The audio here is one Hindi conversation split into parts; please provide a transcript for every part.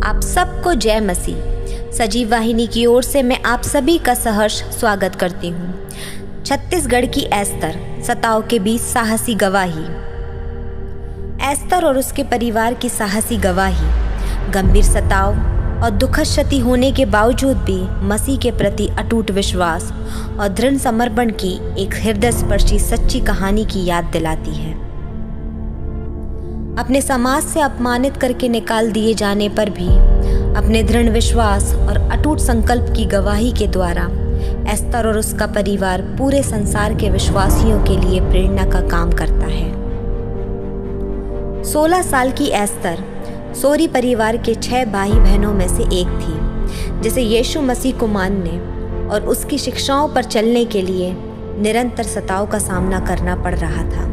आप सबको जय मसीह। सजीव वाहिनी की ओर से मैं आप सभी का सहर्ष स्वागत करती हूँ। छत्तीसगढ़ की एस्तर, सताव के बीच साहसी गवाही। एस्तर और उसके परिवार की साहसी गवाही। गंभीर सताव और दुखद क्षति होने के बावजूद भी मसीह के प्रति अटूट विश्वास और दृढ़ समर्पण की एक हृदय स्पर्शी सच्ची कहानी की याद दिलाती है। अपने समाज से अपमानित करके निकाल दिए जाने पर भी अपने दृढ़ विश्वास और अटूट संकल्प की गवाही के द्वारा एस्तर और उसका परिवार पूरे संसार के विश्वासियों के लिए प्रेरणा का काम करता है। 16 साल की एस्तर सोरी परिवार के 6 भाई बहनों में से एक थी, जिसे यीशु मसीह को मानने और उसकी शिक्षाओं पर चलने के लिए निरंतर सताव का सामना करना पड़ रहा था।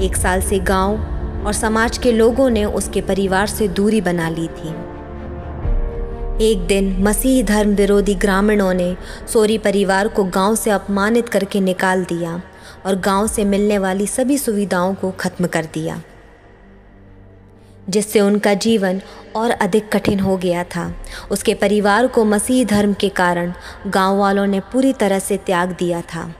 1 साल से गांव और समाज के लोगों ने उसके परिवार से दूरी बना ली थी। एक दिन मसीही धर्म विरोधी ग्रामीणों ने सोरी परिवार को गांव से अपमानित करके निकाल दिया और गांव से मिलने वाली सभी सुविधाओं को खत्म कर दिया, जिससे उनका जीवन और अधिक कठिन हो गया था। उसके परिवार को मसीही धर्म के कारण गांव वालों ने पूरी तरह से त्याग दिया था।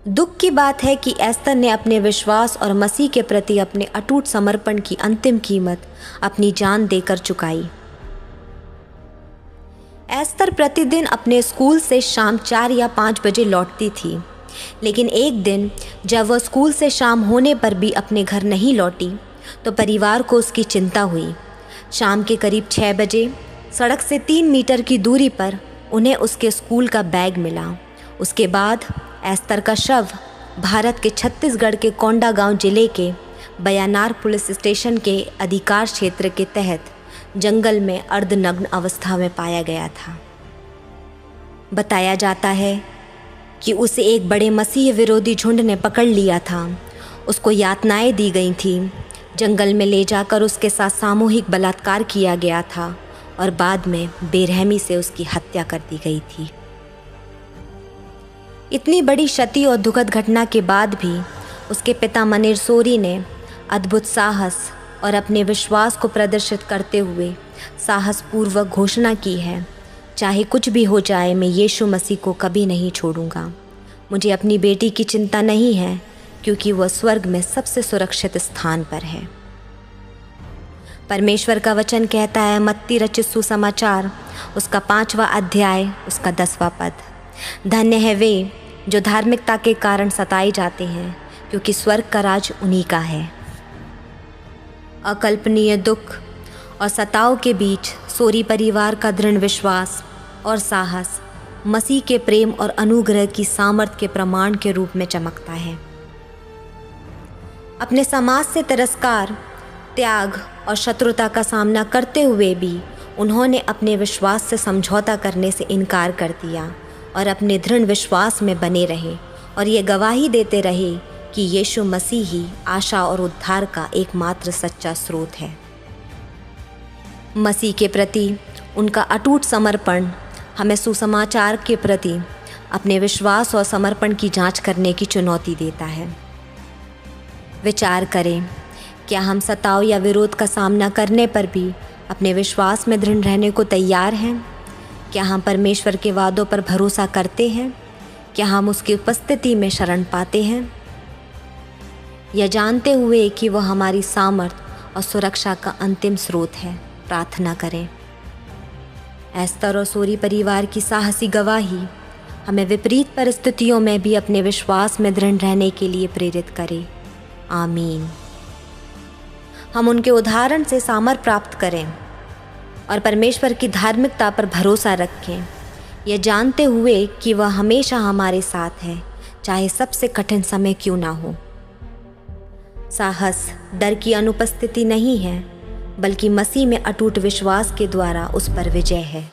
दुख की बात है कि एस्तर ने अपने विश्वास और मसीह के प्रति अपने अटूट समर्पण की अंतिम कीमत अपनी जान देकर चुकाई। एस्तर प्रतिदिन अपने स्कूल से शाम 4 या 5 बजे लौटती थी, लेकिन एक दिन जब वह स्कूल से शाम होने पर भी अपने घर नहीं लौटी तो परिवार को उसकी चिंता हुई। शाम के करीब 6 बजे सड़क से 3 मीटर की दूरी पर उन्हें उसके स्कूल का बैग मिला। उसके बाद एस्तर का शव भारत के छत्तीसगढ़ के कोंडागांव जिले के बयानार पुलिस स्टेशन के अधिकार क्षेत्र के तहत जंगल में अर्धनग्न अवस्था में पाया गया था। बताया जाता है कि उसे एक बड़े मसीह विरोधी झुंड ने पकड़ लिया था। उसको यातनाएं दी गई थी। जंगल में ले जाकर उसके साथ सामूहिक बलात्कार किया गया था और बाद में बेरहमी से उसकी हत्या कर दी गई थी। इतनी बड़ी क्षति और दुखद घटना के बाद भी उसके पिता मनेर सोरी ने अद्भुत साहस और अपने विश्वास को प्रदर्शित करते हुए साहसपूर्वक घोषणा की है, चाहे कुछ भी हो जाए मैं यीशु मसीह को कभी नहीं छोड़ूंगा। मुझे अपनी बेटी की चिंता नहीं है, क्योंकि वह स्वर्ग में सबसे सुरक्षित स्थान पर है। परमेश्वर का वचन कहता है, मत्ती रचित सुसमाचार उसका 5वां अध्याय उसका 10वां पद, धन्य है वे जो धार्मिकता के कारण सताए जाते हैं, क्योंकि स्वर्ग का राज उन्हीं का है। अकल्पनीय दुख और सताव के बीच सोरी परिवार का दृढ़ विश्वास और साहस मसीह के प्रेम और अनुग्रह की सामर्थ्य के प्रमाण के रूप में चमकता है। अपने समाज से तिरस्कार, त्याग और शत्रुता का सामना करते हुए भी उन्होंने अपने विश्वास से समझौता करने से इनकार कर दिया और अपने दृढ़ विश्वास में बने रहे और ये गवाही देते रहे कि यीशु मसीह ही आशा और उद्धार का एकमात्र सच्चा स्रोत है। मसीह के प्रति उनका अटूट समर्पण हमें सुसमाचार के प्रति अपने विश्वास और समर्पण की जांच करने की चुनौती देता है। विचार करें, क्या हम सताव या विरोध का सामना करने पर भी अपने विश्वास में दृढ़ रहने को तैयार हैं? क्या हम परमेश्वर के वादों पर भरोसा करते हैं? क्या हम उसकी उपस्थिति में शरण पाते हैं? यह जानते हुए कि वह हमारी सामर्थ्य और सुरक्षा का अंतिम स्रोत है, प्रार्थना करें। एस्तर और सोरी परिवार की साहसी गवाही हमें विपरीत परिस्थितियों में भी अपने विश्वास में दृढ़ रहने के लिए प्रेरित करे। आमीन। हम उनके उदाहरण से सामर्थ्य प्राप्त करें और परमेश्वर की धार्मिकता पर भरोसा रखें, यह जानते हुए कि वह हमेशा हमारे साथ है, चाहे सबसे कठिन समय क्यों ना हो। साहस डर की अनुपस्थिति नहीं है, बल्कि मसीह में अटूट विश्वास के द्वारा उस पर विजय है।